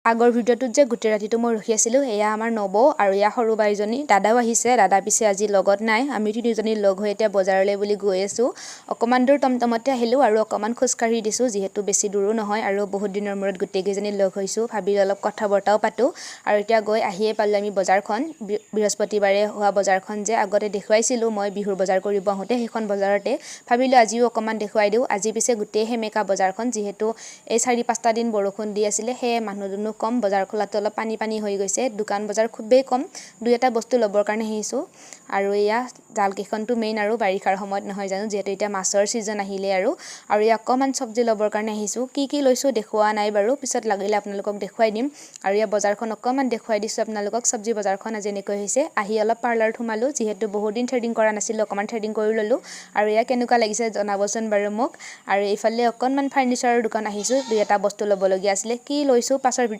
আগৰ ভিডিঅ'টোত যে গোটেই ৰাতিটো মই ৰখি আছিলোঁ, এয়া আমাৰ নব আৰু এয়া সৰু বাইজনী। দাদাও আহিছে, দাদা পিছে আজি লগত নাই। আমি তিনিজনী লগ হৈ এতিয়া বজাৰলৈ বুলি গৈ আছোঁ। অকণমান দূৰ টমটমতে আহিলোঁ আৰু অকণমান খোজকাঢ়ি দিছোঁ, যিহেতু বেছি দূৰো নহয় আৰু বহুত দিনৰ মূৰত গোটেইকেইজনী লগ হৈছোঁ, ভাবি অলপ কথা বতৰাও পাতোঁ। আৰু এতিয়া গৈ আহিয়ে পালোঁ আমি বজাৰখন, বৃহস্পতিবাৰে হোৱা বজাৰখন যে আগতে দেখুৱাইছিলোঁ মই বিহুৰ বজাৰ কৰিব আহোঁতে, সেইখন বজাৰতে ভাবিলোঁ আজিও অকণমান দেখুৱাই দিওঁ। আজি পিছে গোটেই সেমেকা বজাৰখন, যিহেতু এই 4-5টা দিন বৰষুণ দি আছিলে, সেয়ে মানুহ কম, বজাৰ খোলাটো অলপ পানী হৈ গৈছে। দোকান বজাৰ খুবেই কম, 2-এটা বস্তু ল'বৰ কাৰণে আহিছোঁ। আৰু এয়া জালকেইখনটো মেইন আৰু বাৰিষাৰ সময়ত নহয় জানো, যিহেতু এতিয়া মাছৰ ছিজন আহিলে আৰু এয়া অকণমান চব্জি ল'বৰ কাৰণে আহিছোঁ। কি লৈছোঁ দেখুওৱা নাই বাৰু, পিছত লাগিলে আপোনালোকক দেখুৱাই দিম। আৰু এয়া বজাৰখন অকণমান দেখুৱাই দিছোঁ আপোনালোকক। চব্জি বজাৰখন আজি এনেকৈ হৈছে। আহি অলপ পাৰ্লাৰত সোমালোঁ, যিহেতু বহুত দিন থ্ৰেডিং কৰা নাছিলোঁ, অকণমান থ্ৰেডিং কৰি ল'লোঁ। আৰু এয়া কেনেকুৱা লাগিছে জনাবচোন বাৰু মোক। আৰু এইফালে অকণমান ফাৰ্নিচাৰৰ দোকান আহিছোঁ, 2-এটা বস্তু ল'বলগীয়া আছিলে। কি লৈছোঁ পাছৰ